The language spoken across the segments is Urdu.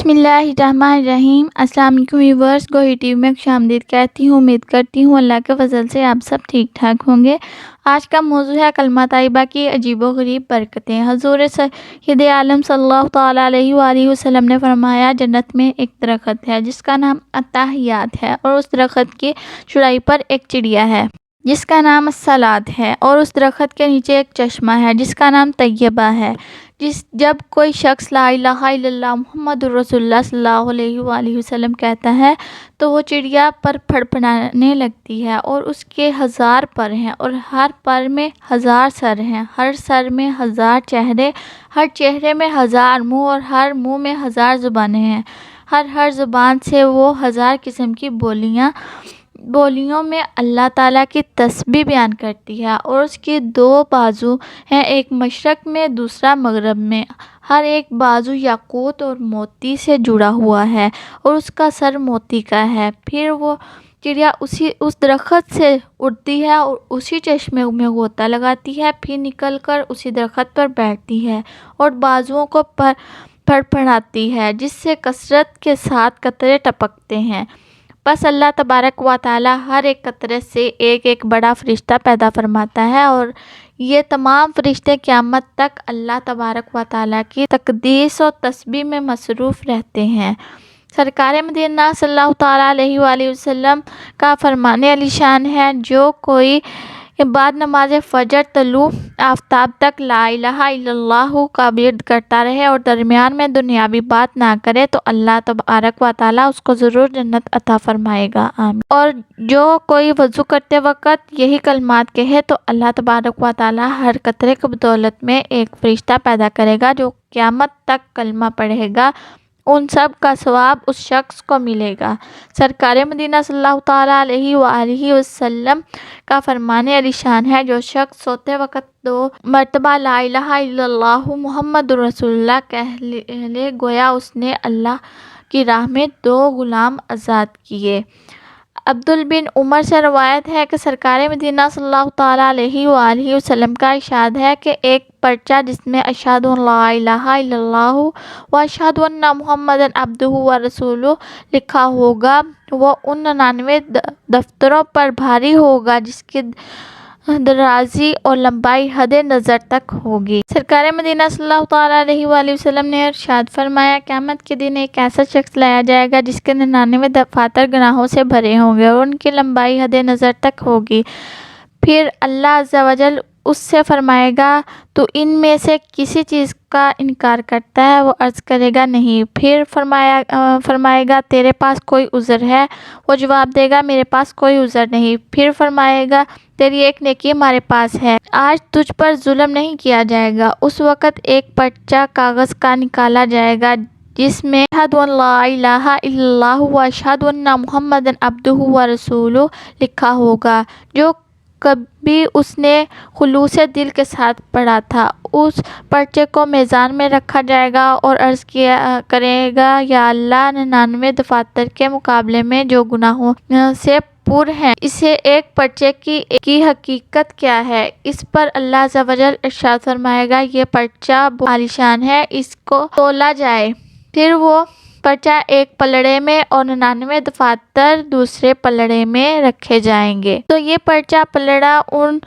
بسم اللہ الرحمن الرحیم۔ السلام علیکم ویورز، گوہی ٹی وی میں خوش آمدید کہتی ہوں۔ امید کرتی ہوں اللہ کے فضل سے آپ سب ٹھیک ٹھاک ہوں گے۔ آج کا موضوع ہے کلمہ طیبہ کی عجیب و غریب برکتیں۔ حضور سید عالم صلی اللہ تعالیٰ علیہ وآلہ وسلم نے فرمایا، جنت میں ایک درخت ہے جس کا نام التحیات ہے، اور اس درخت کی چڑائی پر ایک چڑیا ہے جس کا نام الصلاۃ ہے، اور اس درخت کے نیچے ایک چشمہ ہے جس کا نام طیبہ ہے۔ جب کوئی شخص لا الہ الا اللہ محمد الرسول اللہ صلی اللہ علیہ وآلہ وسلم کہتا ہے تو وہ چڑیا پر پھڑپھڑانے لگتی ہے، اور اس کے 1000 پر ہیں، اور ہر پر میں 1000 سر ہیں، ہر سر میں 1000 چہرے، ہر چہرے میں 1000 منہ، اور ہر منہ میں 1000 زبانیں ہیں۔ ہر زبان سے وہ 1000 قسم کی بولیوں میں اللہ تعالیٰ کی تسبیح بیان کرتی ہے، اور اس کی 2 بازو ہیں، ایک مشرق میں دوسرا مغرب میں۔ ہر ایک بازو یاقوت اور موتی سے جڑا ہوا ہے، اور اس کا سر موتی کا ہے۔ پھر وہ چڑیا اس درخت سے اڑتی ہے اور اسی چشمے میں غوطہ لگاتی ہے، پھر نکل کر اسی درخت پر بیٹھتی ہے اور بازوؤں کو پھڑپڑاتی ہے، جس سے کثرت کے ساتھ قطرے ٹپکتے ہیں۔ بس اللہ تبارک و تعالیٰ ہر ایک قطرے سے ایک ایک بڑا فرشتہ پیدا فرماتا ہے، اور یہ تمام فرشتے قیامت تک اللہ تبارک و تعالیٰ کی تقدیس و تسبیح میں مصروف رہتے ہیں۔ سرکار مدینہ صلی اللہ تعالیٰ علیہ وآلہ وسلم کا فرمان علی شان ہے، جو کوئی بعد نماز فجر طلوع آفتاب تک لا الہ الا اللہ کا ورد کرتا رہے اور درمیان میں دنیاوی بات نہ کرے تو اللہ تبارک و تعالیٰ اس کو ضرور جنت عطا فرمائے گا، آمین۔ اور جو کوئی وضو کرتے وقت یہی کلمات کہے تو اللہ تبارک و تعالیٰ ہر قطرے کی بدولت میں ایک فرشتہ پیدا کرے گا جو قیامت تک کلمہ پڑھے گا، ان سب کا ثواب اس شخص کو ملے گا۔ سرکار مدینہ صلی اللہ تعالیٰ علیہ وآلہ وسلم کا فرمان علی شان ہے، جو شخص سوتے وقت 2 مرتبہ لا الہ الا اللہ محمد رسول اللہ کہہ لے، گویا اس نے اللہ کی راہ میں 2 غلام آزاد کیے۔ عبداللہ بن عمر سے روایت ہے کہ سرکار مدینہ صلی اللہ تعالیٰ علیہ وآلہ وسلم کا ارشاد ہے کہ ایک پرچہ جس میں اشہد ان لا الہ الا اللہ و اشہد ان محمدًا عبدہ و رسولہ لکھا ہوگا، وہ ان 99 دفتروں پر بھاری ہوگا جس کی درازی اور لمبائی حد نظر تک ہوگی۔ سرکار مدینہ صلی اللہ تعالیٰ علیہ وآلہ وسلم نے ارشاد فرمایا، قیامت کے دن ایک ایسا شخص لایا جائے گا جس کے 99 دفاتر گناہوں سے بھرے ہوں گے اور ان کی لمبائی حد نظر تک ہوگی۔ پھر اللہ عز و جل اس سے فرمائے گا، تو ان میں سے کسی چیز کا انکار کرتا ہے؟ وہ عرض کرے گا نہیں۔ پھر فرمائے گا تیرے پاس کوئی عذر ہے؟ وہ جواب دے گا میرے پاس کوئی عذر نہیں۔ پھر فرمائے گا تیری ایک نیکی ہمارے پاس ہے، آج تجھ پر ظلم نہیں کیا جائے گا۔ اس وقت ایک پرچہ کاغذ کا نکالا جائے گا جس میں اشہد ان لا الہ الا اللہ و اشہد ان محمدًا عبدہ و رسولہ لکھا ہوگا، جو کبھی اس نے خلوص دل کے ساتھ پڑھا تھا۔ اس پرچے کو میزان میں رکھا جائے گا اور عرض کیا کرے گا، یا اللہ، 99 دفاتر کے مقابلے میں جو گناہوں سے پر ہیں، اسے ایک پرچے کی حقیقت کیا ہے؟ اس پر اللہ عز و جل ارشاد فرمائے گا، یہ پرچہ بہت عالی شان ہے، اس کو تولا جائے۔ پھر وہ پرچہ ایک پلڑے میں اور 99 دفاتر دوسرے پلڑے میں رکھے جائیں گے، تو یہ پرچہ پلڑا ان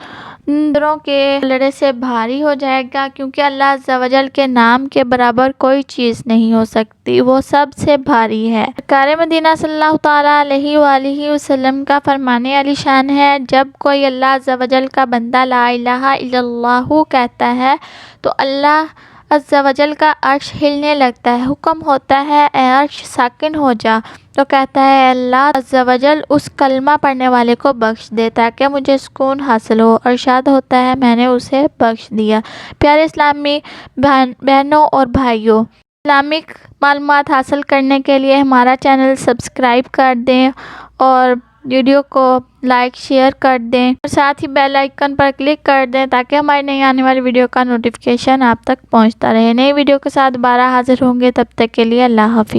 دفتروں کے پلڑے سے بھاری ہو جائے گا، کیونکہ اللہ عز و جل کے نام کے برابر کوئی چیز نہیں ہو سکتی، وہ سب سے بھاری ہے۔ سرکار مدینہ صلی اللہ تعالیٰ علیہ وآلہ وسلم کا فرمان علی شان ہے، جب کوئی اللہ عز و جل کا بندہ لا الہ الا اللہ کہتا ہے تو اللہ عز و جل کا عرش ہلنے لگتا ہے، حکم ہوتا ہے اے عرش ساکن ہو جا، تو کہتا ہے اے اللہ عز و جل اس کلمہ پڑھنے والے کو بخش دے تاکہ مجھے سکون حاصل ہو، ارشاد ہوتا ہے میں نے اسے بخش دیا۔ پیارے اسلامی بہنوں اور بھائیوں، اسلامک معلومات حاصل کرنے کے لیے ہمارا چینل سبسکرائب کر دیں اور ویڈیو کو لائک شیئر کر دیں، اور ساتھ ہی بیل آئیکن پر کلک کر دیں تاکہ ہماری نئی آنے والی ویڈیو کا نوٹیفیکیشن آپ تک پہنچتا رہے۔ نئی ویڈیو کے ساتھ دوبارہ حاضر ہوں گے، تب تک کے لیے اللہ حافظ۔